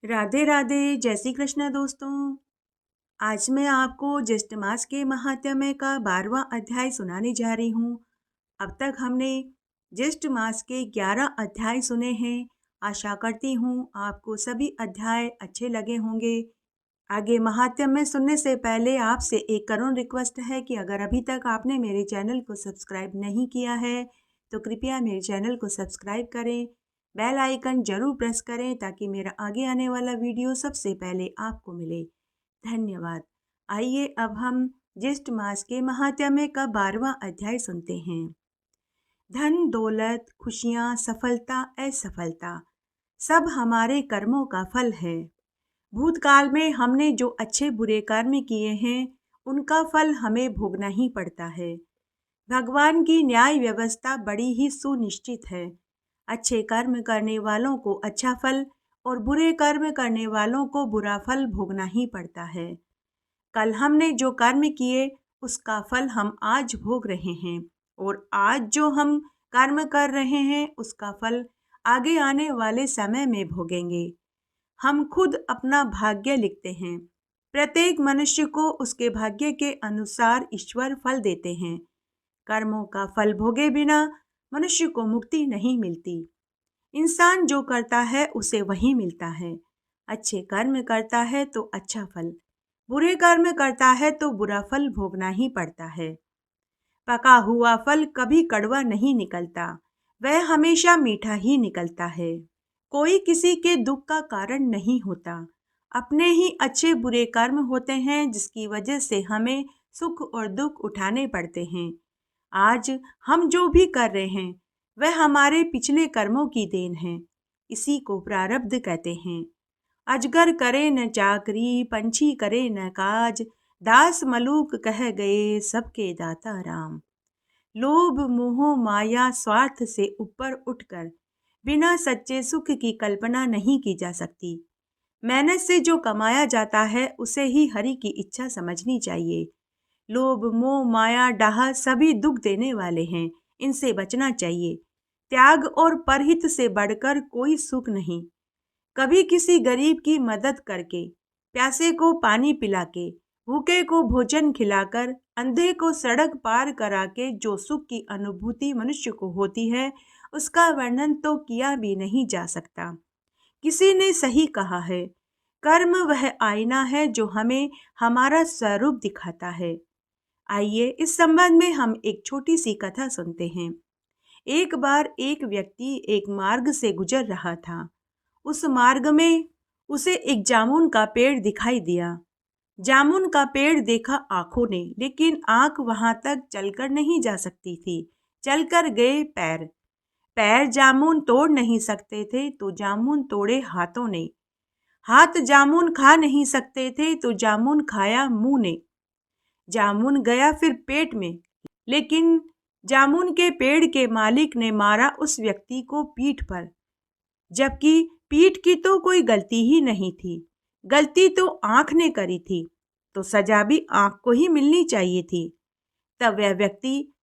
राधे राधे, जय श्री कृष्ण दोस्तों। आज मैं आपको ज्येष्ठ मास के महात्म्य का 12वां अध्याय सुनाने जा रही हूँ। अब तक हमने ज्येष्ठ मास के 11 अध्याय सुने हैं। आशा करती हूँ आपको सभी अध्याय अच्छे लगे होंगे। आगे महात्म्य सुनने से पहले आपसे एक करुण रिक्वेस्ट है कि अगर अभी तक आपने मेरे चैनल को सब्सक्राइब नहीं किया है तो कृपया मेरे चैनल को सब्सक्राइब करें, बेल आइकन जरूर प्रेस करें ताकि मेरा आगे आने वाला वीडियो सबसे पहले आपको मिले। धन्यवाद। आइए अब हम ज्येष्ठ मास के महात्म्य का 12वां अध्याय सुनते हैं। धन दौलत, खुशियाँ, सफलता, असफलता सब हमारे कर्मों का फल है। भूतकाल में हमने जो अच्छे बुरे कर्म किए हैं उनका फल हमें भोगना ही पड़ता है। भगवान की न्याय व्यवस्था बड़ी ही सुनिश्चित है। अच्छे कर्म करने वालों को अच्छा फल और बुरे कर्म करने वालों को बुरा फल भोगना ही पड़ता है। कल हमने जो कर्म किए उसका फल हम आज भोग रहे हैं और आज जो हम कर्म कर रहे हैं उसका फल आगे आने वाले समय में भोगेंगे। हम खुद अपना भाग्य लिखते हैं। प्रत्येक मनुष्य को उसके भाग्य के अनुसार ईश्वर फल देते हैं। कर्मों का फल भोगे बिना मनुष्य को मुक्ति नहीं मिलती। इंसान जो करता है उसे वही मिलता है। अच्छे कर्म करता है तो अच्छा फल, बुरे कर्म करता है तो बुरा फल भोगना ही पड़ता है। पका हुआ फल कभी कड़वा नहीं निकलता, वह हमेशा मीठा ही निकलता है। कोई किसी के दुख का कारण नहीं होता। अपने ही अच्छे बुरे कर्म होते हैं जिसकी वजह से हमें सुख और दुख उठाने पड़ते हैं। आज हम जो भी कर रहे हैं वह हमारे पिछले कर्मों की देन है। इसी को प्रारब्ध कहते हैं। अजगर करे न चाकरी, पंछी करे न काज, दास मलूक कह गए सबके दाता राम। लोभ मोह माया स्वार्थ से ऊपर उठकर बिना सच्चे सुख की कल्पना नहीं की जा सकती। मेहनत से जो कमाया जाता है उसे ही हरि की इच्छा समझनी चाहिए। लोभ मोह माया डाह सभी दुख देने वाले हैं, इनसे बचना चाहिए। त्याग और परहित से बढ़कर कोई सुख नहीं। कभी किसी गरीब की मदद करके, प्यासे को पानी पिला के, भूखे को भोजन खिलाकर, अंधे को सड़क पार करा के जो सुख की अनुभूति मनुष्य को होती है उसका वर्णन तो किया भी नहीं जा सकता। किसी ने सही कहा है, कर्म वह आईना है जो हमें हमारा स्वरूप दिखाता है। आइए इस संबंध में हम एक छोटी सी कथा सुनते हैं। एक बार एक व्यक्ति एक मार्ग से गुजर रहा था। उस मार्ग में उसे एक जामुन का पेड़ दिखाई दिया। जामुन का पेड़ देखा आंखों ने, लेकिन आंख वहां तक चलकर नहीं जा सकती थी। चलकर गए पैर। पैर जामुन तोड़ नहीं सकते थे तो जामुन तोड़े हाथों ने। हाथ जामुन खा नहीं सकते थे तो जामुन खाया मुंह ने। जामुन गया फिर पेट में, लेकिन जामुन के पेड़ के मालिक ने मारा उस व्यक्ति को पीठ पर, जबकि पीठ की तो कोई गलती ही नहीं थी। गलती तो आंख ने करी थी, तो सजा भी आंख को ही मिलनी चाहिए थी। तब वह व्यक्ति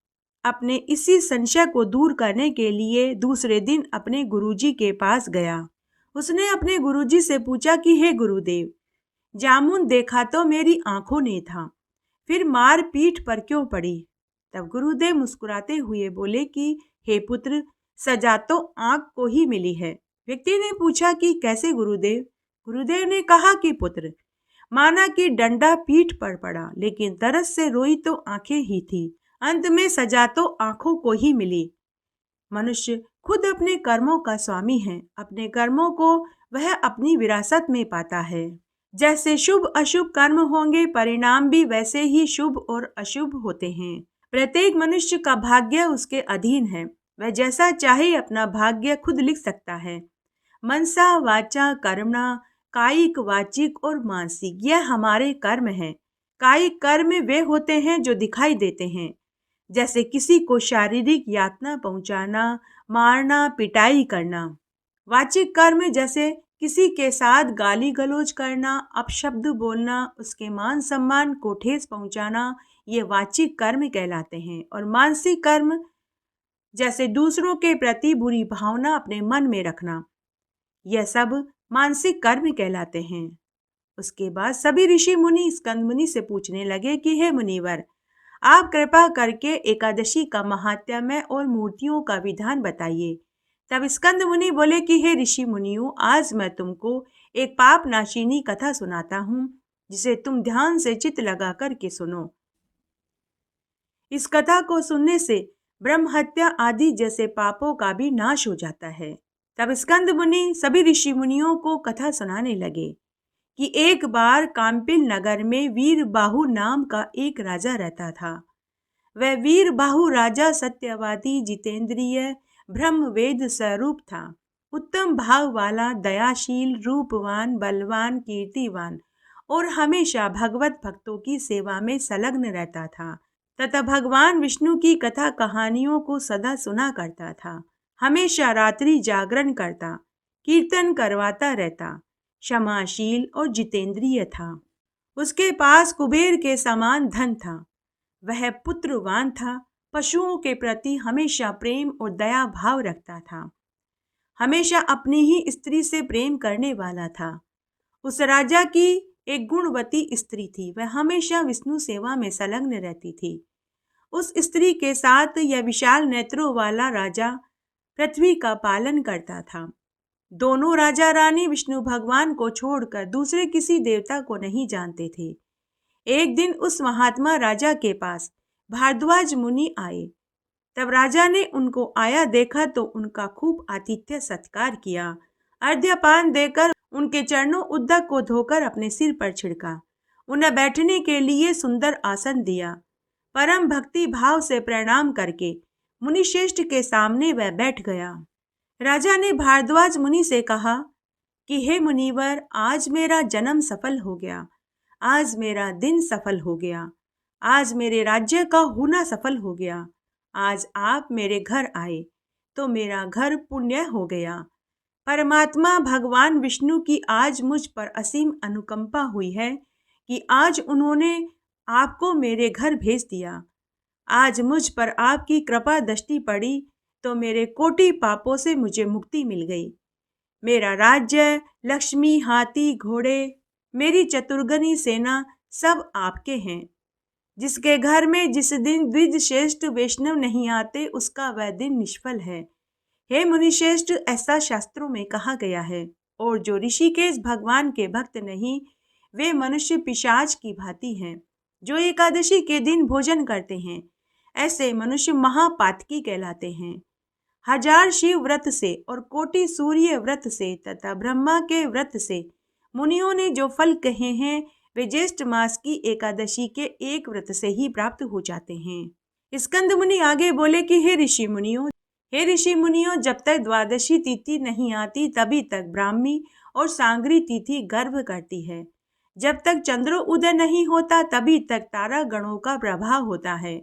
अपने इसी संशय को दूर करने के लिए दूसरे दिन अपने गुरुजी के पास गया। उसने अपने गुरुजी से पूछा कि हे गुरुदेव, जामुन देखा तो मेरी आंखों ने था, फिर मार पीठ पर क्यों पड़ी? तब गुरुदेव मुस्कुराते हुए बोले कि हे पुत्र, सजा तो आंख को ही मिली है। व्यक्ति ने पूछा कि कैसे गुरुदेव? गुरुदेव ने कहा कि पुत्र, माना कि डंडा पीठ पर पड़ा, लेकिन तरस से रोई तो आंखें ही थी। अंत में सजा तो आंखों को ही मिली। मनुष्य खुद अपने कर्मों का स्वामी है। अपने कर्मों को वह अपनी विरासत में पाता है। जैसे शुभ अशुभ कर्म होंगे, परिणाम भी वैसे ही शुभ और अशुभ होते हैं। प्रत्येक मनुष्य का भाग्य उसके अधीन है। वह जैसा चाहे अपना भाग्य खुद लिख सकता है। मनसा वाचा कर्मणा, कायिक वाचिक और मानसिक, यह हमारे कर्म हैं। कायिक कर्म वे होते हैं जो दिखाई देते हैं, जैसे किसी को शारीरिक यातना पहुंचाना, मारना, पिटाई करना। वाचिक कर्म जैसे किसी के साथ गाली गलौज करना, अपशब्द बोलना, उसके मान सम्मान को ठेस पहुंचाना, ये वाचिक कर्म कहलाते हैं। और मानसिक कर्म जैसे दूसरों के प्रति बुरी भावना अपने मन में रखना, यह सब मानसिक कर्म कहलाते हैं। उसके बाद सभी ऋषि मुनि स्कंद मुनि से पूछने लगे कि हे मुनिवर, आप कृपा करके एकादशी का महात्म्य और मूर्तियों का विधान बताइए। तब स्कंद मुनि बोले कि हे ऋषि मुनियों, आज मैं तुमको एक पाप नाशिनी कथा सुनाता हूँ, जिसे तुम ध्यान से चित्त लगा करके सुनो। इस कथा को सुनने से ब्रह्म हत्या आदि जैसे पापों का भी नाश हो जाता है। तब स्कंद मुनि सभी ऋषि मुनियों को कथा सुनाने लगे कि एक बार काम्पिल नगर में वीर बाहु नाम का एक राजा रहता था। वह वीर बाहु राजा सत्यवादी, जितेंद्रिय, ब्रह्म वेद स्वरूप था। उत्तम भाव वाला, दयाशील, रूपवान, बलवान, कीर्तिवान और हमेशा भगवत भक्तों की सेवा में संलग्न रहता था तथा भगवान विष्णु की कथा कहानियों को सदा सुना करता था। हमेशा रात्रि जागरण करता, कीर्तन करवाता रहता, क्षमाशील और जितेंद्रिय था। उसके पास कुबेर के समान धन था। वह पुत्रवान था, पशुओं के प्रति हमेशा प्रेम और दया भाव रखता था, हमेशा अपनी ही स्त्री से प्रेम करने वाला था। उस राजा की एक गुणवती स्त्री थी। वह हमेशा विष्णु सेवा में संलग्न रहती थी। उस स्त्री के साथ यह विशाल नेत्रों वाला राजा पृथ्वी का पालन करता था। दोनों राजा रानी विष्णु भगवान को छोड़कर दूसरे किसी देवता को नहीं जानते थे। एक दिन उस महात्मा राजा के पास भारद्वाज मुनि आए। तब राजा ने उनको आया देखा तो उनका खूब आतिथ्य सत्कार किया। अर्घ्यपान देकर उनके चरणों उद्दक को धोकर अपने सिर पर छिड़का। उन्हें बैठने के लिए सुंदर आसन दिया। परम भक्ति भाव से प्रणाम करके मुनिश्रेष्ठ के सामने वह बैठ गया। राजा ने भारद्वाज मुनि से कहा कि हे मुनिवर, आज मेरा जन्म सफल हो गया, आज मेरा दिन सफल हो गया, आज मेरे राज्य का होना सफल हो गया। आज आप मेरे घर आए तो मेरा घर पुण्य हो गया। परमात्मा भगवान विष्णु की आज मुझ पर असीम अनुकंपा हुई है कि आज उन्होंने आपको मेरे घर भेज दिया। आज मुझ पर आपकी कृपा दृष्टि पड़ी तो मेरे कोटि पापों से मुझे मुक्ति मिल गई। मेरा राज्य, लक्ष्मी, हाथी, घोड़े, मेरी चतुर्गनी सेना सब आपके हैं। जिसके घर में जिस दिन द्विज श्रेष्ठ वैष्णव नहीं आते, उसका वह दिन निष्फल है। हे मुनिश्रेष्ठ, ऐसा शास्त्रों में कहा गया है। और जो ऋषिकेश भगवान के भक्त नहीं, वे मनुष्य पिशाच की भांति हैं, जो एकादशी के दिन भोजन करते हैं। ऐसे मनुष्य महापातकी कहलाते हैं। 1000 शिव व्रत से और कोटि सूर्य व्रत से तथा ब्रह्मा के व्रत से मुनियों ने जो फल कहे हैं, वे ज्येष्ठ मास की एकादशी के एक व्रत से ही प्राप्त हो जाते हैं। स्कंद मुनि आगे बोले कि हे ऋषि मुनियों, जब तक द्वादशी तिथि नहीं आती तभी तक ब्राह्मी और सांगरी तिथि गर्भ करती है। जब तक चंद्रोदय नहीं होता तभी तक तारा गणों का प्रभाव होता है।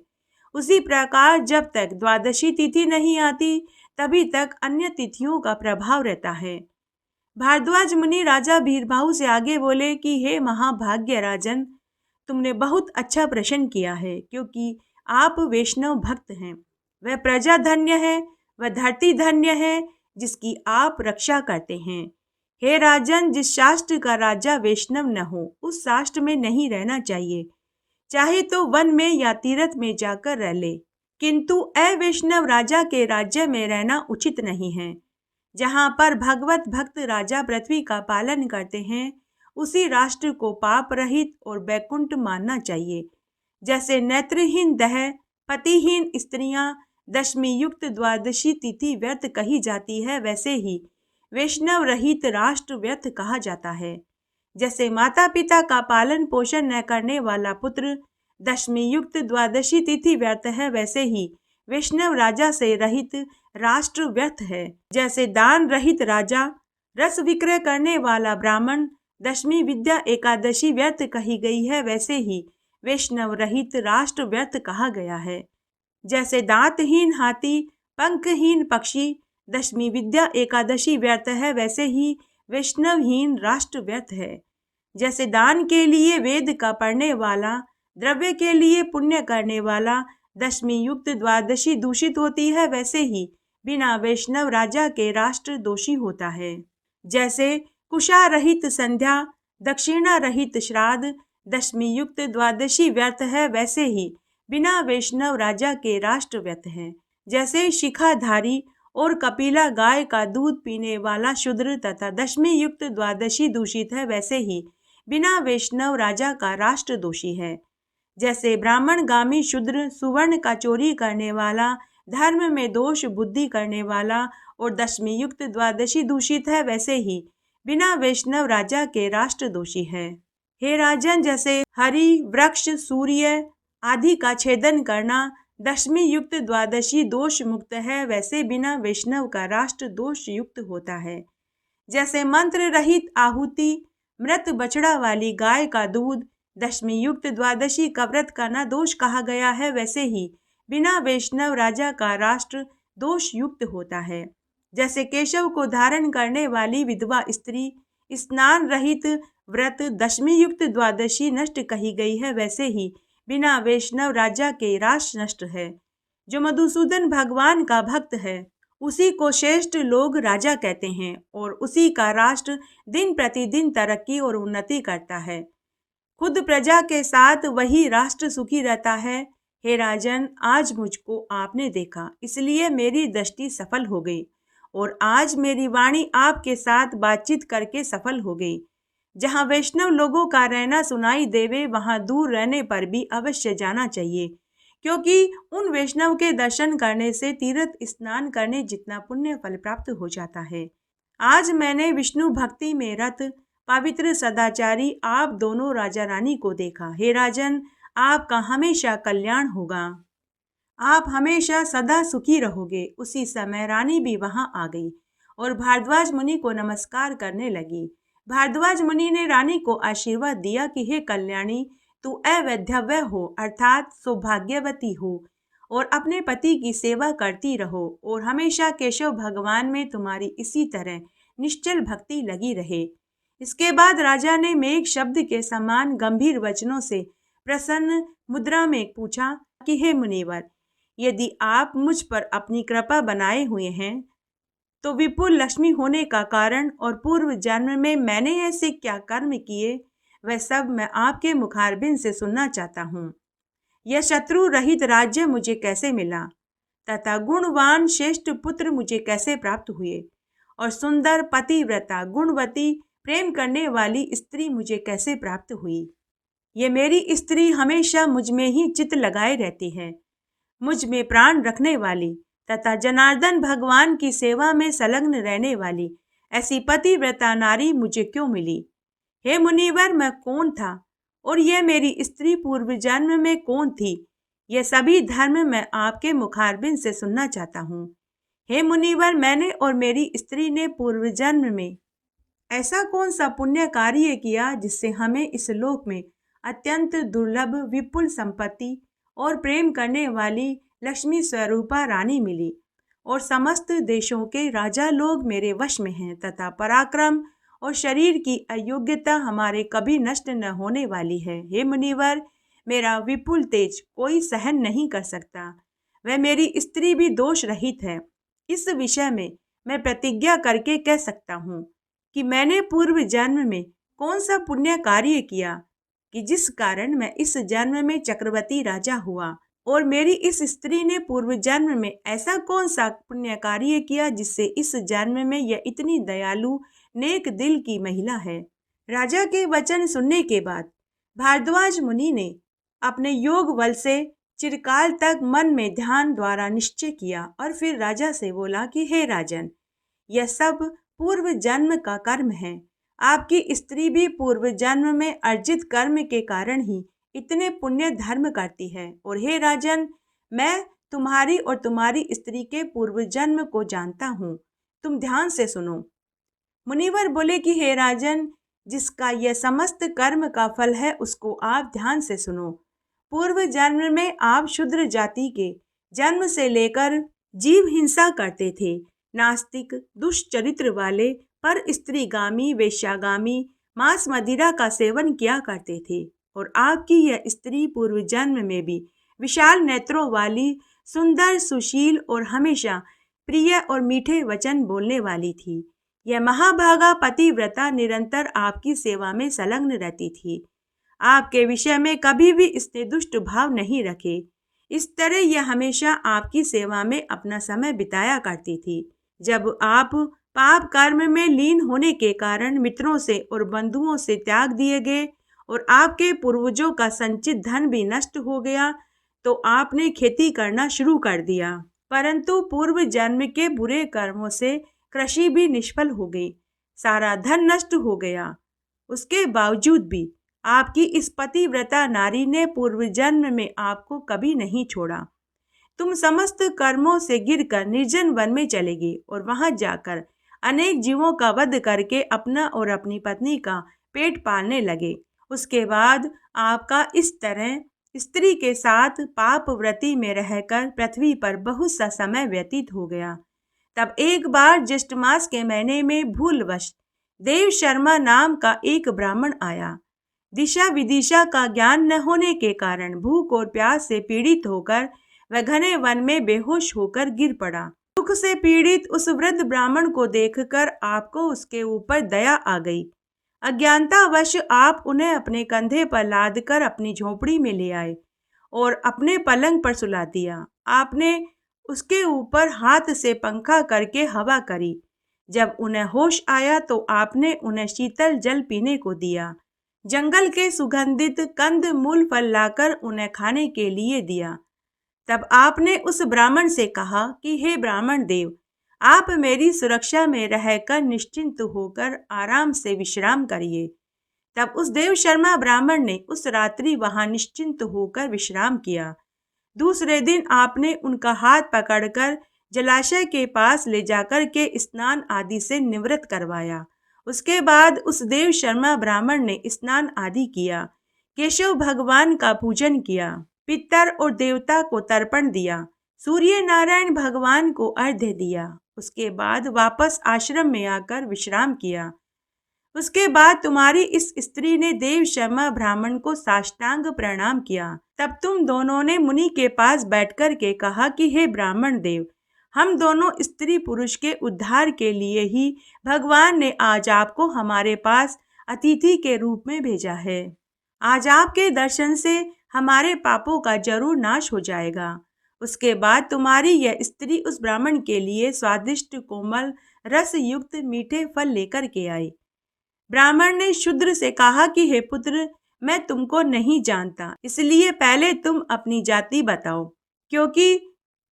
उसी प्रकार जब तक द्वादशी तिथि नहीं आती तभी तक अन्य तिथियों का प्रभाव रहता है। भारद्वाज मुनि राजा वीरबाहु से आगे बोले कि हे महाभाग्य राजन, तुमने बहुत अच्छा प्रश्न किया है, क्योंकि आप वैष्णव भक्त हैं। वह प्रजा धन्य है, वह धरती धन्य है जिसकी आप रक्षा करते हैं। हे राजन, जिस शास्त्र का राजा वैष्णव न हो, उस शास्त्र में नहीं रहना चाहिए। चाहे तो वन में या तीर्थ में जाकर रह ले, किंतु अवैष्णव राजा के राज्य में रहना उचित नहीं है। जहाँ पर भगवत भक्त राजा पृथ्वी का पालन करते हैं, उसी राष्ट्र को पाप रहित और वैकुंठ मानना चाहिए। जैसे नेत्रहीन दह, पतिहीन स्त्रियां दशमी युक्त द्वादशी तिथि व्यर्थ कही जाती है, वैसे ही वैष्णव रहित राष्ट्र व्यर्थ कहा जाता है। जैसे माता पिता का पालन पोषण न करने वाला पुत्र दशमी युक्त द्वादशी तिथि व्यर्थ है, वैसे ही वैष्णव राजा से रहित राष्ट्र व्यर्थ है। जैसे दान रहित राजा, रस विक्रय करने वाला ब्राह्मण दशमी विद्या एकादशी व्यर्थ कही गई है, वैसे ही वैष्णव रहित राष्ट्र व्यर्थ कहा गया है। जैसे दांतहीन हाथी, पंखहीन पक्षी दशमी विद्या एकादशी व्यर्थ है, वैसे ही वैष्णवहीन राष्ट्र व्यर्थ है। जैसे दान के लिए वेद का पढ़ने वाला, द्रव्य के लिए पुण्य करने वाला दशमी युक्त द्वादशी दूषित होती है, वैसे ही बिना वैष्णव राजा के राष्ट्र दोषी होता है। जैसे कुशा रहित संध्या, दक्षिणा रहित श्राद्ध, दशमी युक्त द्वादशी व्यर्थ है, वैसे ही बिना वैष्णव राजा के राष्ट्र व्यर्थ है। जैसे शिखाधारी और कपिला गाय का दूध पीने वाला शूद्र तथा दशमी युक्त द्वादशी दूषित है, वैसे ही बिना वैष्णव राजा का राष्ट्र दोषी है। जैसे ब्राह्मण गामी शूद्र सुवर्ण का चोरी करने वाला, धर्म में दोष बुद्धि करने वाला और दशमी युक्त द्वादशी दूषित है, वैसे ही बिना वैष्णव राजा के राष्ट्र दोषी है। हे राजन, जैसे हरि वृक्ष सूर्य आदि का छेदन करना दशमी युक्त द्वादशी दोष मुक्त है, वैसे बिना वैष्णव का राष्ट्र दोष युक्त होता है। जैसे मंत्र रहित आहुति, मृत बछड़ा वाली गाय का दूध दशमी युक्त द्वादशी का व्रत करना दोष कहा गया है, वैसे ही बिना वैष्णव राजा का राष्ट्र दोष युक्त होता है। जैसे केशव को धारण करने वाली विधवा स्त्री स्नान रहित व्रत दशमी युक्त द्वादशी नष्ट कही गई है, वैसे ही बिना वैष्णव राजा के राष्ट्र नष्ट है। जो मधुसूदन भगवान का भक्त है उसी को श्रेष्ठ लोग राजा कहते हैं और उसी का राष्ट्र दिन प्रतिदिन तरक्की और उन्नति करता है। खुद प्रजा के साथ वही राष्ट्र सुखी रहता है। हे राजन, आज मुझको आपने देखा, इसलिए मेरी दृष्टि सफल हो गई और आज मेरी वाणी आपके साथ बातचीत करके सफल हो गई। जहाँ वैष्णव लोगों का रहना सुनाई देवे, वहाँ दूर रहने पर भी अवश्य जाना चाहिए, क्योंकि उन वैष्णव के दर्शन करने से तीर्थ स्नान करने जितना पुण्य फल प्राप्त हो जाता है। आज मैंने विष्णु भक्ति में रत पवित्र सदाचारी आप दोनों राजा रानी को देखा। हे राजन, आपका हमेशा कल्याण होगा, आप हमेशा सदा सुखी रहोगे। उसी समय रानी भी वहां आ गई और भारद्वाज मुनि को नमस्कार करने लगी। भारद्वाज मुनि ने रानी को आशीर्वाद दिया कि हे कल्याणी, तू अवैधव्य हो अर्थात सौभाग्यवती हो और अपने पति की सेवा करती रहो और हमेशा केशव भगवान में तुम्हारी इसी तरह निश्चल भक्ति लगी रहे। इसके बाद राजा ने मेघ शब्द के समान गंभीर वचनों से प्रसन्न मुद्रा में पूछा कि हे मुनिवर, यदि आप मुझ पर अपनी कृपा बनाए हुए हैं तो विपुल लक्ष्मी होने का कारण और पूर्व जन्म में मैंने ऐसे क्या कर्म किए, वह सब मैं आपके मुखारबिंद से सुनना चाहता हूँ। यह शत्रु रहित राज्य मुझे कैसे मिला तथा गुणवान श्रेष्ठ पुत्र मुझे कैसे प्राप्त हुए और सुंदर पतिव्रता गुणवती प्रेम करने वाली स्त्री मुझे कैसे प्राप्त हुई। ये मेरी स्त्री हमेशा मुझ में ही चित्त लगाए रहती है, मुझ में प्राण रखने वाली तथा जनार्दन भगवान की सेवा में संलग्न रहने वाली ऐसी पतिव्रता नारी मुझे क्यों मिली। हे मुनिवर, मैं कौन था और यह मेरी स्त्री पूर्व जन्म में कौन थी, यह सभी धर्म मैं आपके मुखारबिंद से सुनना चाहता हूँ। हे मुनिवर, मैंने और मेरी स्त्री ने पूर्व जन्म में ऐसा कौन सा पुण्य कार्य किया जिससे हमें इस लोक में अत्यंत दुर्लभ विपुल संपत्ति और प्रेम करने वाली लक्ष्मी स्वरूपा रानी मिली और समस्त देशों के राजा लोग मेरे वश में हैं तथा पराक्रम और शरीर की अयोग्यता हमारे कभी नष्ट न होने वाली है। हे मुनिवर, मेरा विपुल तेज कोई सहन नहीं कर सकता, वह मेरी स्त्री भी दोष रहित है। इस विषय में मैं प्रतिज्ञा करके कह सकता हूँ कि मैंने पूर्व जन्म में कौन सा पुण्य कार्य किया कि जिस कारण मैं इस जन्म में चक्रवर्ती राजा हुआ और मेरी इस स्त्री ने पूर्व जन्म में ऐसा कौन सा पुण्य कार्य किया जिससे इस जन्म में यह इतनी दयालु नेक दिल की महिला है। राजा के वचन सुनने के बाद भारद्वाज मुनि ने अपने योग बल से चिरकाल तक मन में ध्यान द्वारा निश्चय किया और फिर राजा से बोला कि हे राजन, यह सब पूर्व जन्म का कर्म है। आपकी स्त्री भी पूर्व जन्म में अर्जित कर्म के कारण ही इतने पुण्य धर्म करती है और हे राजन, मैं तुम्हारी और तुम्हारी स्त्री के पूर्व जन्म को जानता हूँ, तुम ध्यान से सुनो। मुनिवर बोले कि हे राजन, जिसका यह समस्त कर्म का फल है उसको आप ध्यान से सुनो। पूर्व जन्म में आप शूद्र जाति के जन्म से लेकर जीव हिंसा करते थे, नास्तिक दुष्चरित्र वाले पर स्त्रीगामी वेश्यागामी मांस मदिरा का सेवन किया करते थे और आपकी यह स्त्री पूर्व जन्म में भी विशाल नेत्रों वाली सुंदर सुशील और हमेशा प्रिय और मीठे वचन बोलने वाली थी। यह महाभागा पतिव्रता निरंतर आपकी सेवा में संलग्न रहती थी। आपके विषय में कभी भी इसने दुष्ट भाव नहीं रखे। इस तरह यह हमेशा आपकी सेवा में अपना समय बिताया करती थी। जब आप पाप कर्म में लीन होने के कारण मित्रों से और बंधुओं से त्याग दिए गए और आपके पूर्वजों का संचित धन भी नष्ट हो गया, तो आपने खेती करना शुरू कर दिया। परंतु पूर्व जन्म के बुरे कर्मों से कृषि भी निष्फल हो गई, सारा धन नष्ट हो गया। उसके बावजूद भी आपकी इस पतिव्रता नारी ने पूर्व जन्म में आपको कभी नहीं छोड़ा। तुम समस्त कर्मों से गिरकर निर्जन वन में चले गए और वहां जाकर अनेक जीवों का वध करके अपना और अपनी पत्नी का पेट पालने लगे। उसके बाद आपका इस तरह स्त्री के साथ पाप व्रति में रहकर पृथ्वी पर बहुत सा समय व्यतीत हो गया। तब एक बार ज्येष्ठ मास के महीने में भूलवश देव शर्मा नाम का एक ब्राह्मण आया। दिशा विदिशा का ज्ञान न होने के कारण भूख और प्यास से पीड़ित होकर वह घने वन में बेहोश होकर गिर पड़ा। दुख से पीड़ित उस वृद्ध ब्राह्मण को देखकर आपको उसके ऊपर दया आ गई। अज्ञानतावश आप उन्हें अपने कंधे पर लादकर अपनी झोपड़ी में ले आए और अपने पलंग पर सुला दिया। आपने उसके ऊपर हाथ से पंखा करके हवा करी। जब उन्हें होश आया तो आपने उन्हें शीतल जल पीने को दिया। जंगल के सुगंधित कंद मूल फल लाकर उन्हें खाने के लिए दिया। तब आपने उस ब्राह्मण से कहा कि हे ब्राह्मण देव, आप मेरी सुरक्षा में रहकर निश्चिंत होकर आराम से विश्राम करिए। तब उस देव शर्मा ब्राह्मण ने उस रात्रि वहां निश्चिंत होकर विश्राम किया। दूसरे दिन आपने उनका हाथ पकड़कर जलाशय के पास ले जाकर के स्नान आदि से निवृत्त करवाया। उसके बाद उस देव शर्मा ब्राह्मण ने स्नान आदि किया, केशव भगवान का पूजन किया, पितर और देवता को तर्पण दिया, सूर्य नारायण भगवान को अर्घ्य दिया। उसके बाद वापस आश्रम में आकर विश्राम किया। उसके बाद तुम्हारी इस स्त्री ने देव शर्मा ब्राह्मण को साष्टांग प्रणाम किया। तब तुम दोनों ने मुनि के पास बैठकर के कहा कि हे ब्राह्मण देव, हम दोनों स्त्री पुरुष के उद्धार के लिए ही भगवान ने आज आपको हमारे पास अतिथि के रूप में भेजा है। आज आपके दर्शन से हमारे पापों का जरूर नाश हो जाएगा। उसके बाद तुम्हारी यह स्त्री उस ब्राह्मण के लिए स्वादिष्ट कोमल रस युक्त मीठे फल लेकर के आई। ब्राह्मण ने शूद्र से कहा कि हे पुत्र, मैं तुमको नहीं जानता, इसलिए पहले तुम अपनी जाति बताओ, क्योंकि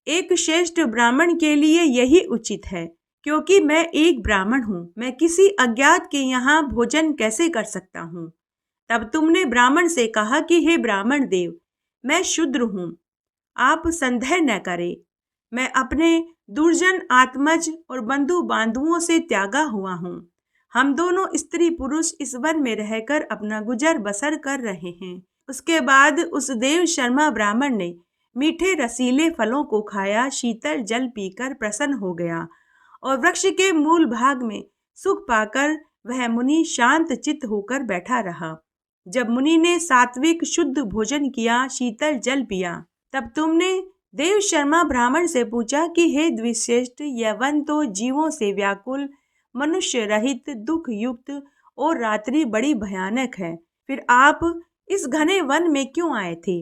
एक श्रेष्ठ ब्राह्मण के लिए यही उचित है। क्योंकि मैं एक ब्राह्मण हूँ, मैं किसी अज्ञात के यहाँ भोजन कैसे कर सकता हूँ। तब तुमने ब्राह्मण से कहा कि हे ब्राह्मण देव, मैं शूद्र हूँ, आप संदेह न करें। मैं अपने दुर्जन आत्मज और बंधु बांधुओं से त्यागा हुआ हूँ। हम दोनों स्त्री पुरुष इस वन में रहकर अपना गुजर बसर कर रहे हैं। उसके बाद उस देव शर्मा ब्राह्मण ने मीठे रसीले फलों को खाया, शीतल जल पीकर प्रसन्न हो गया और वृक्ष के मूल भाग में सुख पाकर वह मुनि शांत चित्त होकर बैठा रहा। जब मुनि ने सात्विक शुद्ध भोजन किया, शीतल जल पिया, तब तुमने देव शर्मा ब्राह्मण से पूछा कि हे द्विश्रेष्ठ, यह वन तो जीवों से व्याकुल, मनुष्य रहित, दुख युक्त और रात्रि बड़ी भयानक है। फिर आप इस घने वन में क्यों आए थे?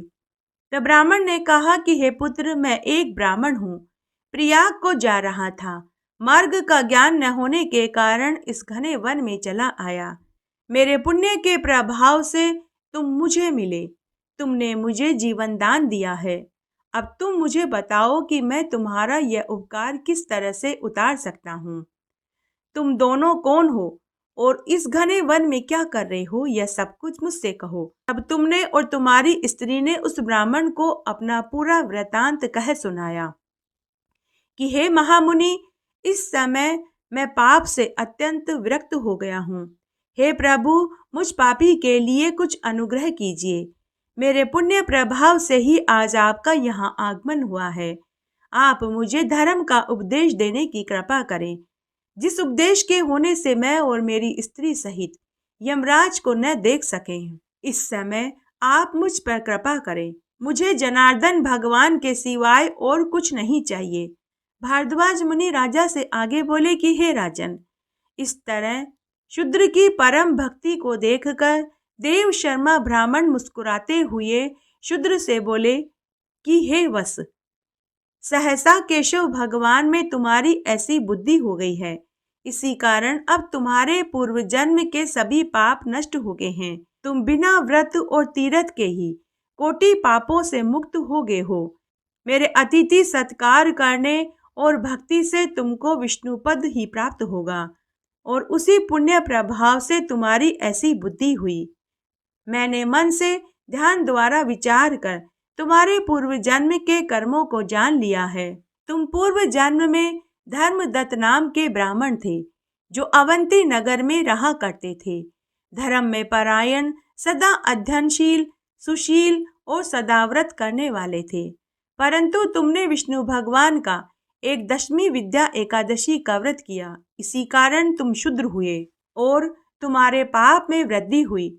तब ब्राह्मण ने कहा कि हे पुत्र, मैं एक ब्राह्मण हूँ, प्रयाग को जा रहा था। मार्ग का ज्ञान न होने के कारण इस घने वन में चला आया। मेरे पुण्य के प्रभाव से तुम मुझे मिले, तुमने मुझे जीवन दान दिया है। अब तुम मुझे बताओ कि मैं तुम्हारा यह उपकार किस तरह से उतार सकता हूँ। तुम दोनों कौन हो और इस घने वन में क्या कर रहे हो, यह सब कुछ मुझसे कहो। तब तुमने और तुम्हारी स्त्री ने उस ब्राह्मण को अपना पूरा वृतांत कह सुनाया कि हे महामुनि, इस समय मैं पाप से अत्यंत विरक्त हो गया हूँ। हे प्रभु, मुझ पापी के लिए कुछ अनुग्रह कीजिए। मेरे पुण्य प्रभाव से ही आज आपका यहाँ आगमन हुआ है। आप मुझे धर्म का उपदेश देने की कृपा करें, जिस उपदेश के होने से मैं और मेरी स्त्री सहित यमराज को न देख सकें। इस समय आप मुझ पर कृपा करें। मुझे जनार्दन भगवान के सिवाय और कुछ नहीं चाहिए। भारद्वाज मुनि राजा से आगे बोले कि हे राजन, इस तरह शूद्र की परम भक्ति को देखकर देव शर्मा ब्राह्मण मुस्कुराते हुए शूद्र से बोले कि हे वत्स, सहसा केशव भगवान में तुम्हारी ऐसी बुद्धि हो गई है, इसी कारण अब तुम्हारे पूर्व जन्म के सभी पाप नष्ट हो गए हैं। तुम बिना व्रत और तीर्थ के ही कोटि पापों से मुक्त हो गए हो। मेरे अतिथि सत्कार करने और भक्ति से तुमको विष्णु पद ही प्राप्त होगा और उसी पुण्य प्रभाव से तुम्हारी ऐसी बुद्धि हुई। मैंने मन से ध्यान द्वारा विचार कर तुम्हारे पूर्व जन्म के कर्मों को जान लिया है। तुम पूर्व जन्म में धर्मदत्त नाम के ब्राह्मण थे, जो अवंती नगर में रहा करते थे। धर्म में परायण, सदा अध्ययनशील, सुशील और सदाव्रत करने वाले थे। परंतु तुमने विष्णु भगवान का एक दशमी विद्या एकादशी का व्रत किया, इसी कारण तुम शूद्र हुए और तुम्हारे पाप में वृद्धि हुई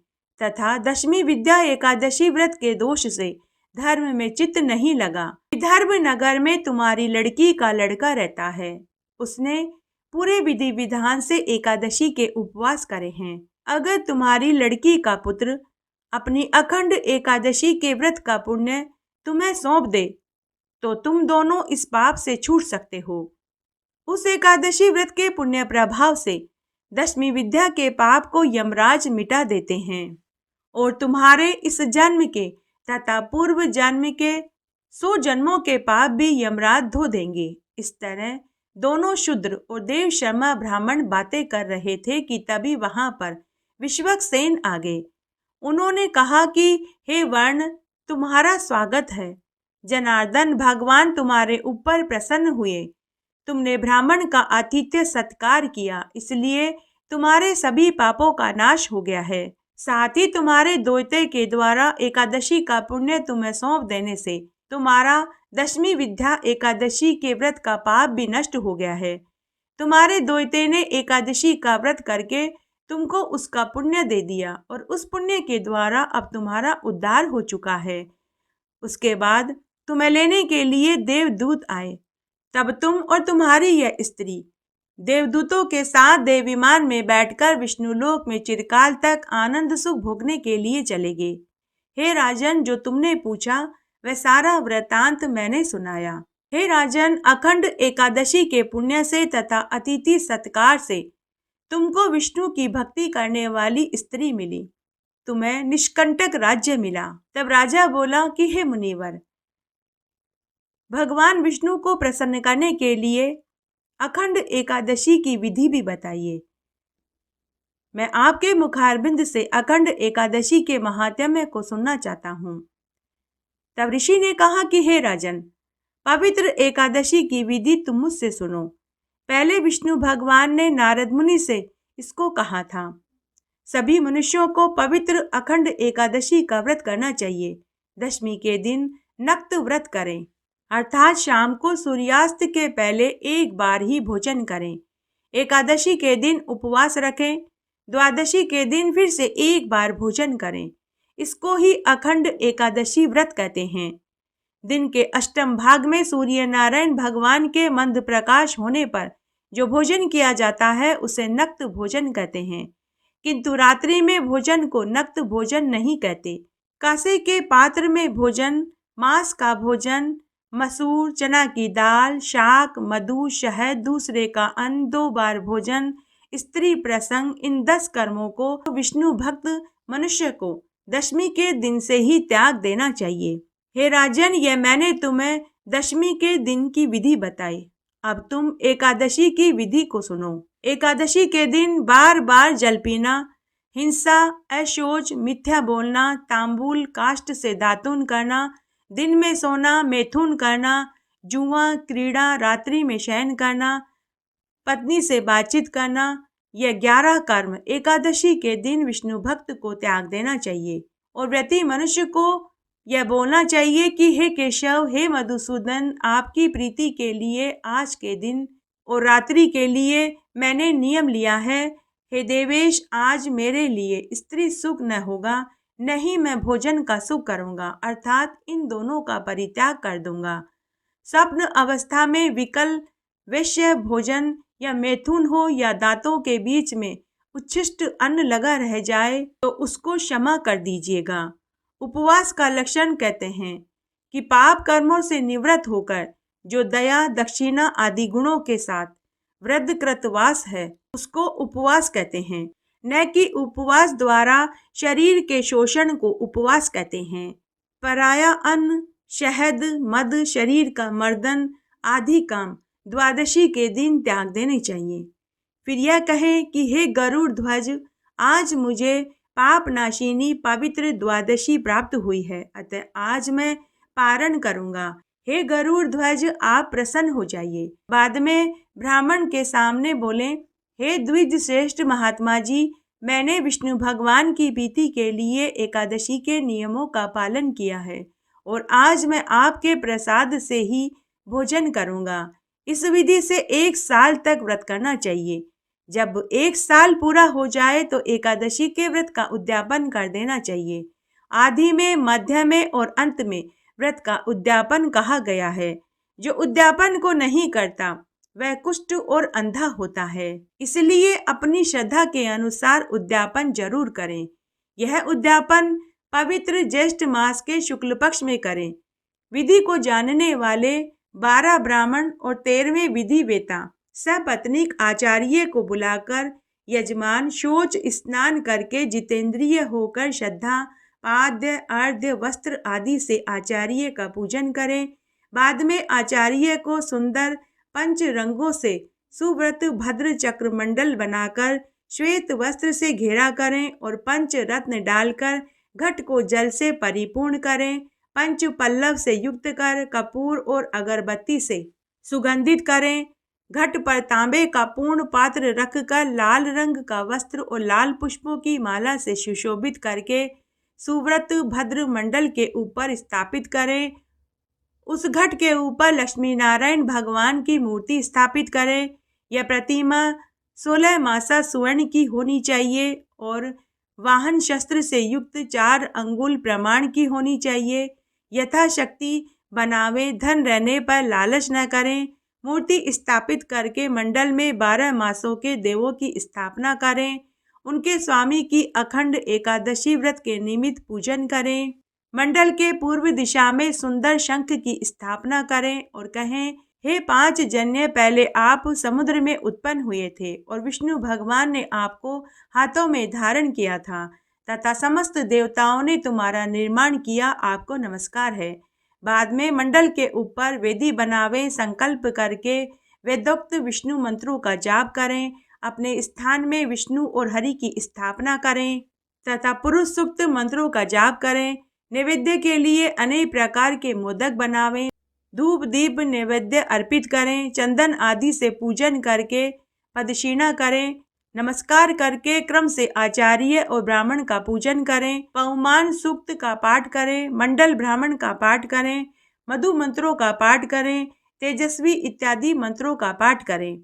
तथा दशमी विद्या एकादशी व्रत के दोष से धर्म में चित्त नहीं लगा। विदर्भ नगर में तुम्हारी लड़की का लड़का रहता है। उसने पूरे विधि विधान से एकादशी के उपवास करे हैं। अगर तुम्हारी लड़की का पुत्र अपनी अखंड एकादशी के व्रत का पुण्य तुम्हें सौंप दे तो तुम दोनों इस पाप से छूट सकते हो। उस एकादशी व्रत के पुण्य प्रभाव से दशमी विद्या के पाप को यमराज मिटा देते हैं और तुम्हारे इस जन्म के तथा पूर्व जन्म के 100 जन्मों के पाप भी यमराज धो देंगे। इस तरह दोनों शूद्र और देव शर्मा ब्राह्मण बातें कर रहे थे कि तभी वहां पर विश्वक्सेन आ गए। उन्होंने कहा कि हे वर्ण, तुम्हारा स्वागत है। जनार्दन भगवान तुम्हारे ऊपर प्रसन्न हुए। तुमने ब्राह्मण का आतिथ्य सत्कार किया, इसलिए तुम्हारे सभी पापों का नाश हो गया है। साथ ही तुम्हारे द्वैते के द्वारा एकादशी का पुण्य तुम्हें सौंप देने से तुम्हारा दशमी विद्या एकादशी के व्रत का पाप भी नष्ट हो गया है। तुम्हारे द्वैते ने एकादशी का व्रत करके तुमको उसका पुण्य दे दिया और उस पुण्य के द्वारा अब तुम्हारा उद्धार हो चुका है। उसके बाद तुम्हें लेने के लिए देवदूत आए। तब तुम और तुम्हारी यह स्त्री देवदूतों के साथ देव विमान में बैठकर विष्णुलोक में चिरकाल तक आनंद सुख भोगने के लिए चले गए। हे राजन, जो तुमने पूछा वह सारा वृतांत मैंने सुनाया। हे राजन, अखंड एकादशी के पुण्य से तथा अतिथि सत्कार से तुमको विष्णु की भक्ति करने वाली स्त्री मिली। तुम्हें निष्कंटक राज्य मिला। तब राजा बोला कि हे मुनिवर, भगवान विष्णु को प्रसन्न करने के लिए अखंड एकादशी की विधि भी बताइए। मैं आपके मुखारबिंद से अखंड एकादशी के महात्म्य को सुनना चाहता हूँ। तब ऋषि ने कहा कि हे राजन, पवित्र एकादशी की विधि तुम मुझसे सुनो। पहले विष्णु भगवान ने नारद मुनि से इसको कहा था। सभी मनुष्यों को पवित्र अखंड एकादशी का व्रत करना चाहिए। दशमी के दिन नक्त व्रत करें, अर्थात शाम को सूर्यास्त के पहले एक बार ही भोजन करें। एकादशी के दिन उपवास रखें। द्वादशी के दिन फिर से एक बार भोजन करें। इसको ही अखंड एकादशी व्रत कहते हैं। दिन के अष्टम भाग में सूर्य नारायण भगवान के मंद प्रकाश होने पर जो भोजन किया जाता है उसे नक्त भोजन कहते हैं, किंतु रात्रि में भोजन को नक्त भोजन नहीं कहते। कांसे के पात्र में भोजन, मांस का भोजन, मसूर, चना की दाल, शाक, मधु, शहद, दूसरे का अन्न, 2 बार भोजन, स्त्री प्रसंग, इन 10 कर्मों को विष्णु भक्त मनुष्य को दशमी के दिन से ही त्याग देना चाहिए। हे राजन, यह मैंने तुम्हें दशमी के दिन की विधि बताई। अब तुम एकादशी की विधि को सुनो। एकादशी के दिन बार बार जल पीना, हिंसा, अशौच, मिथ्या बोलना, तांबूल, काष्ठ से दातून करना, दिन में सोना, मैथुन करना, जुआ, क्रीड़ा, रात्रि में शयन करना, पत्नी से बातचीत करना, यह 11 कर्म एकादशी के दिन विष्णु भक्त को त्याग देना चाहिए। और व्रती मनुष्य को यह बोलना चाहिए कि हे केशव, हे मधुसूदन, आपकी प्रीति के लिए आज के दिन और रात्रि के लिए मैंने नियम लिया है। हे देवेश, आज मेरे लिए स्त्री सुख न होगा, नहीं मैं भोजन का सुख करूंगा, अर्थात इन दोनों का परित्याग कर दूंगा। स्वप्न अवस्था में विकल वैश्य भोजन या मैथुन हो या दांतों के बीच में उच्छिष्ट अन्न लगा रह जाए तो उसको क्षमा कर दीजिएगा। उपवास का लक्षण कहते हैं कि पाप कर्मों से निवृत्त होकर जो दया, दक्षिणा आदि गुणों के साथ वृद्धकृतवास है उसको उपवास कहते हैं, न कि उपवास द्वारा शरीर के शोषण को उपवास कहते हैं। पराया अन्न, शहद, मद, शरीर का मर्दन आदि काम द्वादशी के दिन त्याग देने चाहिए। फिर यह कहें कि हे गरुड़ ध्वज, आज मुझे पाप नाशिनी पवित्र द्वादशी प्राप्त हुई है, अतः आज मैं पारण करूंगा। हे गरुड़ ध्वज, आप प्रसन्न हो जाइए। बाद में ब्राह्मण के सामने बोले, हे द्विज श्रेष्ठ महात्मा जी, मैंने विष्णु भगवान की प्रीति के लिए एकादशी के नियमों का पालन किया है और आज मैं आपके प्रसाद से ही भोजन करूंगा। इस विधि से 1 साल तक व्रत करना चाहिए। जब 1 साल पूरा हो जाए तो एकादशी के व्रत का उद्यापन कर देना चाहिए। आदि में, मध्य में और अंत में व्रत का उद्यापन कहा गया है। जो उद्यापन को नहीं करता वह कुष्ठ और अंधा होता है। इसलिए अपनी श्रद्धा के अनुसार उद्यापन जरूर करें। यह उद्यापन पवित्र ज्येष्ठ मास के शुक्ल पक्ष में करें। विधि को जानने वाले 12 ब्राह्मण और 13वें विधि वेता सपत्नीक आचार्य को बुलाकर यजमान शौच स्नान करके जितेंद्रिय होकर श्रद्धा, पाद्य, अर्घ्य, वस्त्र आदि से आचार्य का पूजन करें। बाद में आचार्य को सुंदर पंच रंगों से सुव्रत भद्र चक्र मंडल बनाकर श्वेत वस्त्र से घेरा करें और पंच रत्न डालकर घट को जल से परिपूर्ण करें। पंच पल्लव से युक्त कर कपूर और अगरबत्ती से सुगंधित करें। घट पर तांबे का पूर्ण पात्र रखकर लाल रंग का वस्त्र और लाल पुष्पों की माला से सुशोभित करके सुव्रत भद्र मंडल के ऊपर स्थापित करें। उस घट के ऊपर लक्ष्मी नारायण भगवान की मूर्ति स्थापित करें। यह प्रतिमा 16 मासा स्वर्ण की होनी चाहिए और वाहन शस्त्र से युक्त 4 अंगुल प्रमाण की होनी चाहिए। यथाशक्ति बनावे, धन रहने पर लालच न करें। मूर्ति स्थापित करके मंडल में 12 मासों के देवों की स्थापना करें। उनके स्वामी की अखंड एकादशी व्रत के निमित्त पूजन करें। मंडल के पूर्व दिशा में सुंदर शंख की स्थापना करें और कहें, हे 5 जन्य, पहले आप समुद्र में उत्पन्न हुए थे और विष्णु भगवान ने आपको हाथों में धारण किया था तथा समस्त देवताओं ने तुम्हारा निर्माण किया, आपको नमस्कार है। बाद में मंडल के ऊपर वेदी बनावे, संकल्प करके वेदोक्त विष्णु मंत्रों का जाप करें। अपने स्थान में विष्णु और हरि की स्थापना करें तथा पुरुष सूक्त मंत्रों का जाप करें। नैवेद्य के लिए अनेक प्रकार के मोदक बनावें, धूप दीप नैवेद्य अर्पित करें, चंदन आदि से पूजन करके पदक्षिणा करें, नमस्कार करके क्रम से आचार्य और ब्राह्मण का पूजन करें, पहुमान सूक्त का पाठ करें, मंडल ब्राह्मण का पाठ करें, मधु मंत्रों का पाठ करें, तेजस्वी इत्यादि मंत्रों का पाठ करें।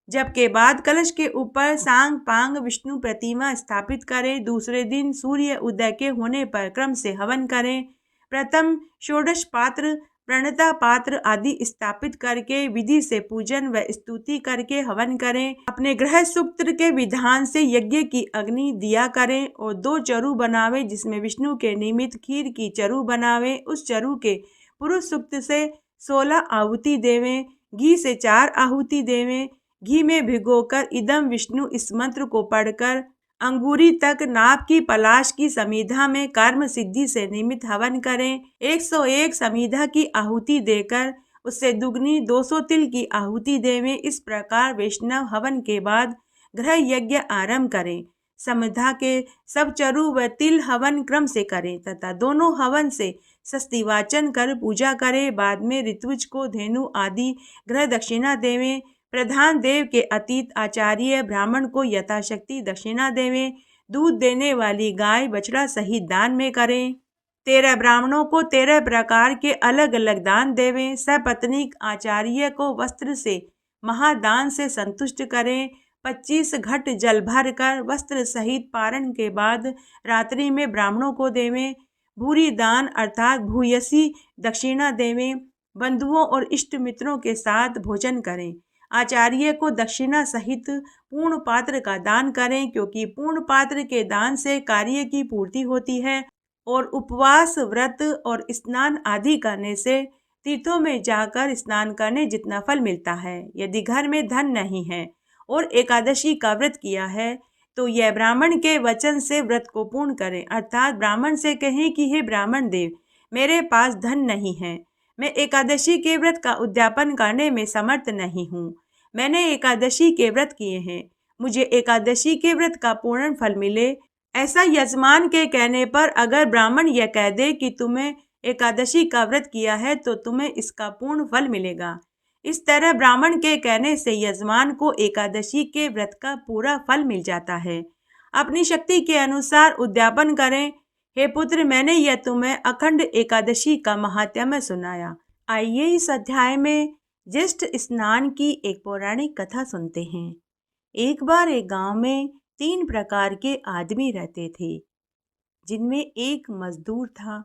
जबके बाद कलश के ऊपर सांग पांग विष्णु प्रतिमा स्थापित करें। दूसरे दिन सूर्य उदय के होने पर क्रम से हवन करें। प्रथम षोडश पात्र, प्रणता पात्र आदि स्थापित करके विधि से पूजन व स्तुति करके हवन करें। अपने गृह सूत्र के विधान से यज्ञ की अग्नि दिया करें और 2 चरु बनावे, जिसमें विष्णु के निमित्त खीर की चरु बनावे। उस चरु के पुरुष सूक्त से 16 आहुति देवें, घी से 4 आहुति देवें। घी में भिगोकर इदम विष्णु इस मंत्र को पढ़कर अंगूरी तक नाप की पलाश की समीधा में कर्म सिद्धि से निमित्त हवन करें। 101 समीधा की आहुति देकर उससे दुगनी 200 तिल की आहुति देवें। इस प्रकार वैष्णव हवन के बाद गृह यज्ञ आरंभ करें। समिधा के सब चरु व तिल हवन क्रम से करें तथा दोनों हवन से षष्ठीवाचन कर पूजा करें। बाद में ऋत्विज को धेनु आदि गृह दक्षिणा देवें। प्रधान देव के अतीत आचार्य ब्राह्मण को यथाशक्ति दक्षिणा देवें। दूध देने वाली गाय बछड़ा सहित दान में करें। 13 ब्राह्मणों को 13 प्रकार के अलग अलग दान देवें। सपत्नीक आचार्य को वस्त्र से महादान से संतुष्ट करें। 25 घट जल भर कर वस्त्र सहित पारण के बाद रात्रि में ब्राह्मणों को देवें। भूरी दान अर्थात भूयसी दक्षिणा देवें। बंधुओं और इष्ट मित्रों के साथ भोजन करें। आचार्य को दक्षिणा सहित पूर्ण पात्र का दान करें, क्योंकि पूर्ण पात्र के दान से कार्य की पूर्ति होती है और उपवास, व्रत और स्नान आदि करने से तीर्थों में जाकर स्नान करने जितना फल मिलता है। यदि घर में धन नहीं है और एकादशी का व्रत किया है तो यह ब्राह्मण के वचन से व्रत को पूर्ण करें, अर्थात ब्राह्मण से कहें कि हे ब्राह्मण देव, मेरे पास धन नहीं है, मैं एकादशी के व्रत का उद्यापन करने में समर्थ नहीं हूँ, मैंने एकादशी के व्रत किए हैं, मुझे एकादशी के व्रत का पूर्ण फल मिले। ऐसा यजमान के कहने पर अगर ब्राह्मण यह कह दे कि तुम्हें एकादशी का व्रत किया है तो तुम्हें इसका पूर्ण फल मिलेगा। इस तरह ब्राह्मण के कहने से यजमान को एकादशी के व्रत का पूरा फल मिल जाता है। अपनी शक्ति के अनुसार उद्यापन करें। हे पुत्र, मैंने यह तुम्हें अखंड एकादशी का महात्म्य सुनाया। आइए इस अध्याय में ज्येष्ठ स्नान की एक पौराणिक कथा सुनते हैं। एक बार एक गांव में 3 प्रकार के आदमी रहते थे, जिनमें एक मजदूर था,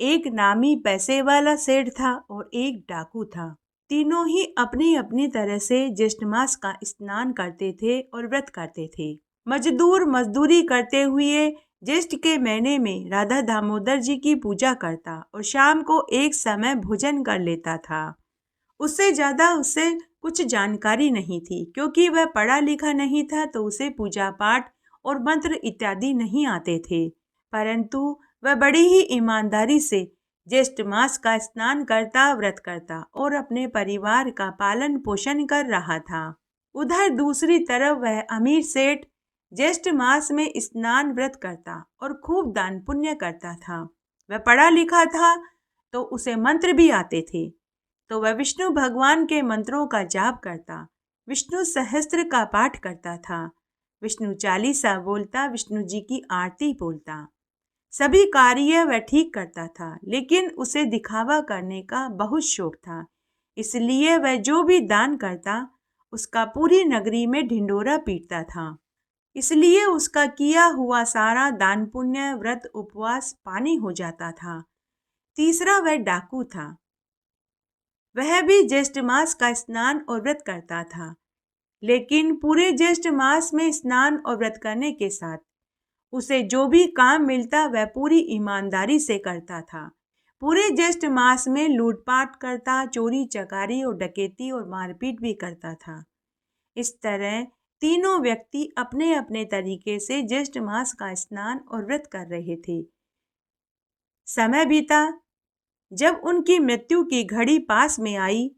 एक नामी पैसे वाला सेठ था और एक डाकू था। तीनों ही अपनी अपनी तरह से ज्येष्ठ मास का स्नान करते थे और व्रत करते थे। मजदूर मजदूरी करते हुए ज्येष्ठ के महीने में राधा दामोदर जी की पूजा करता और शाम को एक समय भोजन कर लेता था। उससे ज्यादा उसे कुछ जानकारी नहीं थी, क्योंकि वह पढ़ा लिखा नहीं था, तो उसे पूजा पाठ और मंत्र इत्यादि नहीं आते थे। परंतु वह बड़ी ही ईमानदारी से ज्येष्ठ मास का स्नान करता, व्रत करता और अपने परिवार का पालन पोषण कर रहा था। उधर दूसरी तरफ वह अमीर सेठ ज्येष्ठ मास में स्नान व्रत करता और खूब दान पुण्य करता था। वह पढ़ा लिखा था तो उसे मंत्र भी आते थे, तो वह विष्णु भगवान के मंत्रों का जाप करता, विष्णु सहस्त्र का पाठ करता था, विष्णु चालीसा बोलता, विष्णु जी की आरती बोलता। सभी कार्य वह ठीक करता था, लेकिन उसे दिखावा करने का बहुत शौक था। इसलिए वह जो भी दान करता उसका पूरी नगरी में ढिंढोरा पीटता था। इसलिए उसका किया हुआ सारा दान पुण्य, व्रत, उपवास पानी हो जाता था। तीसरा वह डाकू था। वह भी ज्येष्ठ मास का स्नान और व्रत करता था, लेकिन पूरे ज्येष्ठ मास में स्नान और व्रत करने के साथ उसे जो भी काम मिलता वह पूरी ईमानदारी से करता था। पूरे ज्येष्ठ मास में लूटपाट करता, चोरी चकारी और डकैती और मारपीट भी करता था। इस तरह तीनों व्यक्ति अपने अपने तरीके से ज्येष्ठ मास का स्नान और व्रत कर रहे थे। समय बीता। जब उनकी मृत्यु की घड़ी पास में आई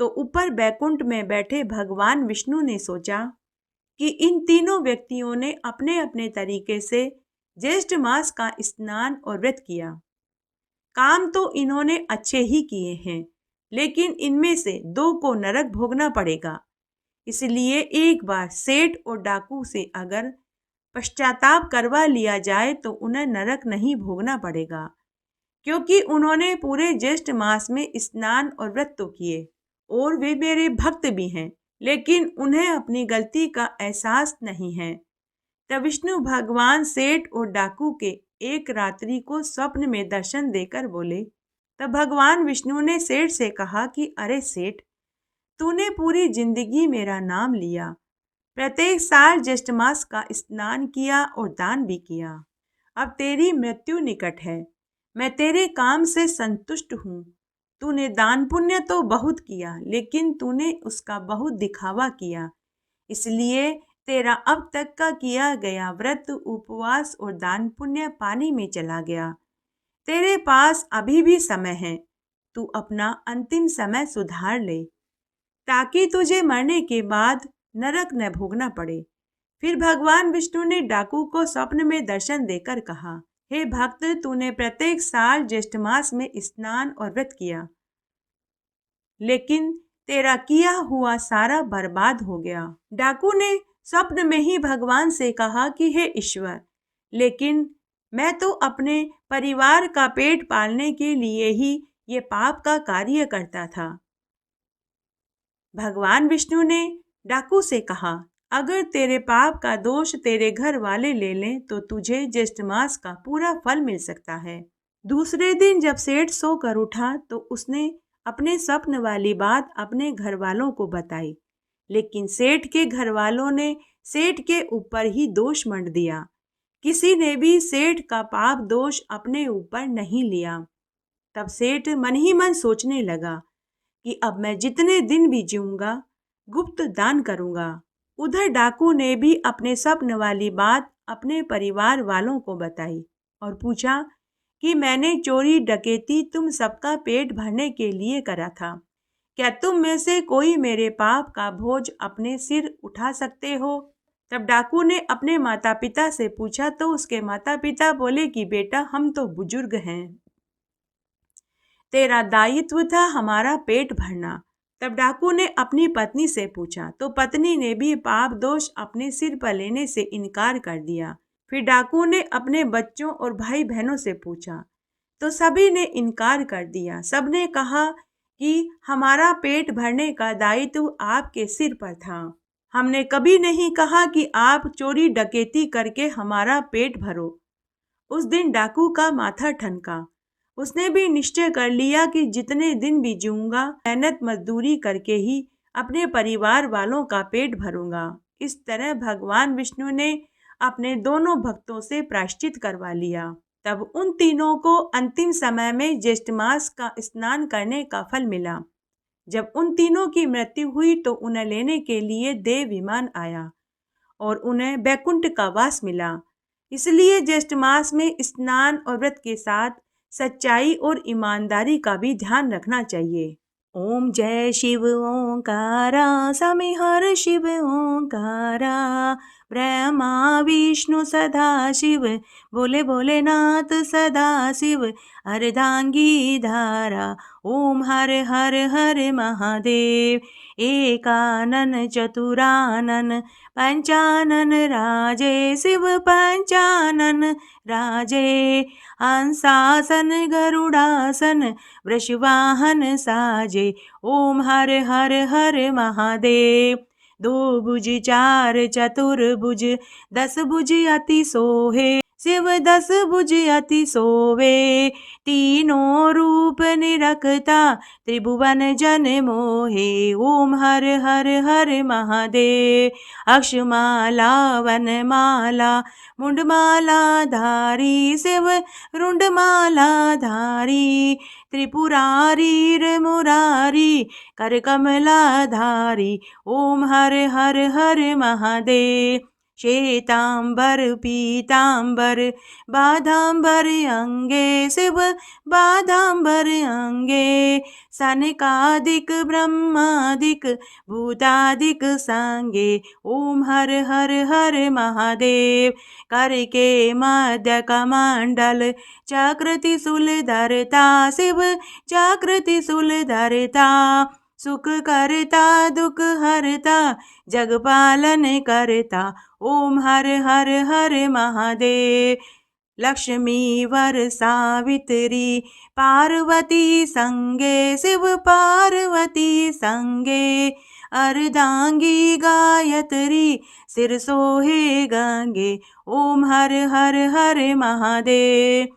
तो ऊपर बैकुंठ में बैठे भगवान विष्णु ने सोचा कि इन तीनों व्यक्तियों ने अपने अपने तरीके से ज्येष्ठ मास का स्नान और व्रत किया। काम तो इन्होंने अच्छे ही किए हैं, लेकिन इनमें से 2 को नरक भोगना पड़ेगा। इसलिए एक बार सेठ और डाकू से अगर पश्चाताप करवा लिया जाए तो उन्हें नरक नहीं भोगना पड़ेगा, क्योंकि उन्होंने पूरे ज्येष्ठ मास में स्नान और व्रत तो किए और वे मेरे भक्त भी हैं, लेकिन उन्हें अपनी गलती का एहसास नहीं है। तब विष्णु भगवान सेठ और डाकू के एक रात्रि को स्वप्न में दर्शन देकर बोले। तब भगवान विष्णु ने सेठ से कहा कि अरे सेठ, तूने पूरी जिंदगी मेरा नाम लिया, प्रत्येक साल ज्येष्ठ मास का स्नान किया और दान भी किया। अब तेरी मृत्यु निकट है, मैं तेरे काम से संतुष्ट हूँ। तूने दान पुण्य तो बहुत किया, लेकिन तूने उसका बहुत दिखावा किया, इसलिए तेरा अब तक का किया गया व्रत, उपवास और दान पुण्य पानी में चला गया। तेरे पास अभी भी समय है, तू अपना अंतिम समय सुधार ले, ताकि तुझे मरने के बाद नरक न भोगना पड़े। फिर भगवान विष्णु ने डाकू को स्वप्न में दर्शन देकर कहा, हे भक्त, तूने प्रत्येक साल ज्येष्ठ मास में स्नान और व्रत किया, लेकिन तेरा किया हुआ सारा बर्बाद हो गया। डाकू ने स्वप्न में ही भगवान से कहा कि हे ईश्वर, लेकिन मैं तो अपने परिवार का पेट पालने के लिए ही ये पाप का कार्य करता था। भगवान विष्णु ने डाकू से कहा, अगर तेरे पाप का दोष तेरे घर वाले ले लें तो तुझे ज्येष्ठ मास का पूरा फल मिल सकता है। दूसरे दिन जब सेठ सोकर उठा तो उसने अपने स्वप्न वाली बात अपने घर वालों को बताई, लेकिन सेठ के घर वालों ने सेठ के ऊपर ही दोष मढ़ दिया। किसी ने भी सेठ का पाप दोष अपने ऊपर नहीं लिया। तब सेठ मन ही मन सोचने लगा कि अब मैं जितने दिन भी जीऊंगा गुप्त दान करूंगा। उधर डाकू ने भी अपने स्वप्न वाली बात अपने परिवार वालों को बताई और पूछा कि मैंने चोरी डकैती तुम सबका पेट भरने के लिए करा था। क्या तुम में से कोई मेरे पाप का बोझ अपने सिर उठा सकते हो? तब डाकू ने अपने माता पिता से पूछा तो उसके माता पिता बोले कि बेटा, हम तो बुजुर्ग हैं, तेरा दायित्व था हमारा पेट भरना। तब डाकू ने अपनी पत्नी से पूछा तो पत्नी ने भी पाप दोष अपने सिर पर लेने से इनकार कर दिया। फिर डाकू ने अपने बच्चों और भाई बहनों से पूछा तो सभी ने इनकार कर दिया। सबने कहा कि हमारा पेट भरने का दायित्व आपके सिर पर था। हमने कभी नहीं कहा कि आप चोरी डकैती करके हमारा पेट भरो। उस दिन डाकू का माथा ठनका। उसने भी निश्चय कर लिया कि जितने दिन भी जीऊंगा मेहनत मजदूरी करके ही अपने परिवार वालों का पेट भरूंगा। इस तरह भगवान विष्णु ने अपने दोनों भक्तों से प्रायश्चित करवा लिया। तब उन तीनों को अंतिम समय में ज्येष्ठ मास का स्नान करने का फल मिला। जब उन तीनों की मृत्यु हुई तो उन्हें लेने के लिए देव विमान आया और उन्हें बैकुंठ का वास मिला। इसलिए ज्येष्ठ मास में स्नान और व्रत के साथ सच्चाई और ईमानदारी का भी ध्यान रखना चाहिए। ओम जय शिव ओंकारा, स्वामी हर शिव ओंकारा, ब्रह्मा विष्णु सदा शिव, बोले भोलेनाथ सदा शिव, अर्धांगी धारा, ओम हर हर हर महादेव, एकानन चतुरानन, पंचानन राजे शिव पंचानन राजे, हंसासन गरुड़ासन वृषवाहन साजे, ओम हर हर हर महादेव। दो भुज चार चतुर्भुज, 10 भुज अति सोहे, शिव 10 भुज अति सोवे, तीनों रूप निरखता त्रिभुवन जन मोहे, ओम हर हर हर महादेव। अक्षमाला वनमाला मुंडमाला धारी, शिव रुंडमाला धारी, त्रिपुरारी मुरारी कर कमला धारी, ओम हर हर हर महादेव। श्वेतांबर पीतांबर बाधांबर अंगे, शिव बाधांबर अंगे, सनकादिक ब्रह्मादिक भूतादिक संगे, ओम हर हर हर महादेव। करके मध्य कमंडल चक्र त्रिशूल धरता, शिव चक्र त्रिशूल धरता, सुख करता दुख हरता जग पालन करता, ओम हर हर हर महादेव। लक्ष्मी वर सावित्री पार्वती संगे, शिव पार्वती संगे, अर्धांगी गायत्री सिर सोहे गंगे, ओम हर हर हर महादेव।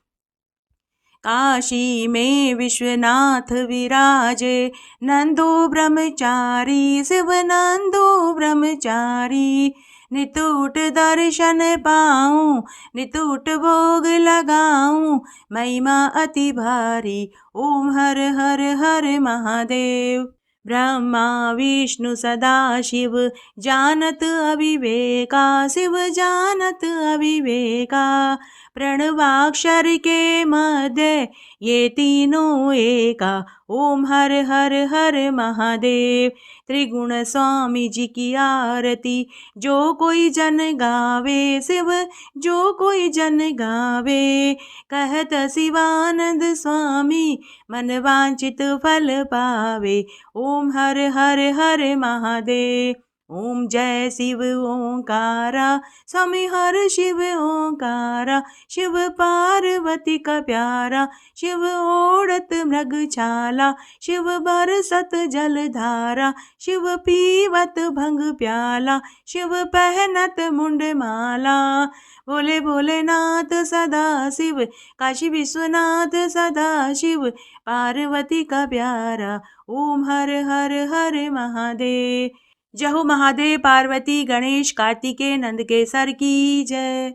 काशी में विश्वनाथ विराजे, नंदो ब्रह्मचारी, शिव नंदो ब्रह्मचारी, नितुट दर्शन पाऊं नितुट भोग लगाऊं, महिमा अति भारी, ओम हर हर हर महादेव। ब्रह्मा विष्णु सदा शिव जानत अविवेका, शिव जानत अविवेका, प्रणवाक्षर के मध्य ये तीनों एका, ओम हर हर हर महादेव। त्रिगुण स्वामी जी की आरती जो कोई जन गावे, शिव जो कोई जन गावे, कहत शिवानंद स्वामी मन वांछित फल पावे, ओम हर हर हर महादेव। ओम जय शिव ओंकारा, स्वामी हर शिव ओंकारा, शिव पार्वती का प्यारा, शिव ओढ़त मृग छाला, शिव बरसत जलधारा, शिव पीवत भंग प्याला, शिव पहनत मुंड माला। भोले भोलेनाथ सदा शिव, काशी विश्वनाथ सदा शिव, पार्वती का प्यारा, ओम हर हर हर महादेव। जय हो महादेव, पार्वती, गणेश, कार्तिकेय, नंद केसर की जय।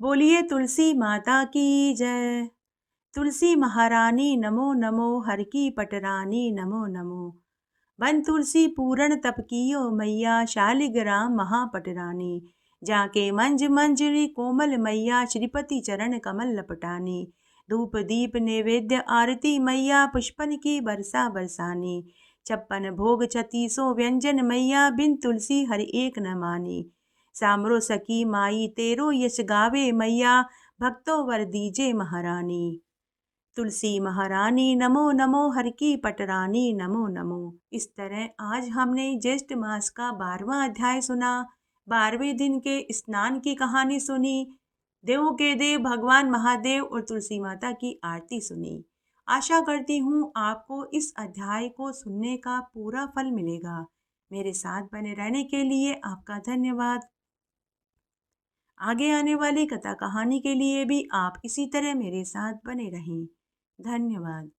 बोलिए तुलसी माता की जय। तुलसी महारानी नमो नमो, हर की पटरानी नमो नमो। बन तुलसी पूरण तप कियो मैया, शालिग्राम महापटरानी। जाके मंज मंजरी कोमल मैया, श्रीपति चरण कमल लपटानी। धूप दीप नैवेद्य आरती मैया, पुष्पन की बरसा बरसानी। 56 भोग 36 व्यंजन मैया, बिन तुलसी हर एक न मानी। सामरो सकी माई तेरो यश गावे मैया, भक्तों वर दीजे महारानी। तुलसी महारानी नमो नमो, हर की पटरानी नमो नमो। इस तरह आज हमने ज्येष्ठ मास का 12वां अध्याय सुना, 12वें दिन के स्नान की कहानी सुनी, देवों के देव भगवान महादेव और तुलसी माता की आरती सुनी। आशा करती हूँ आपको इस अध्याय को सुनने का पूरा फल मिलेगा। मेरे साथ बने रहने के लिए आपका धन्यवाद। आगे आने वाली कथा कहानी के लिए भी आप इसी तरह मेरे साथ बने रहें। धन्यवाद।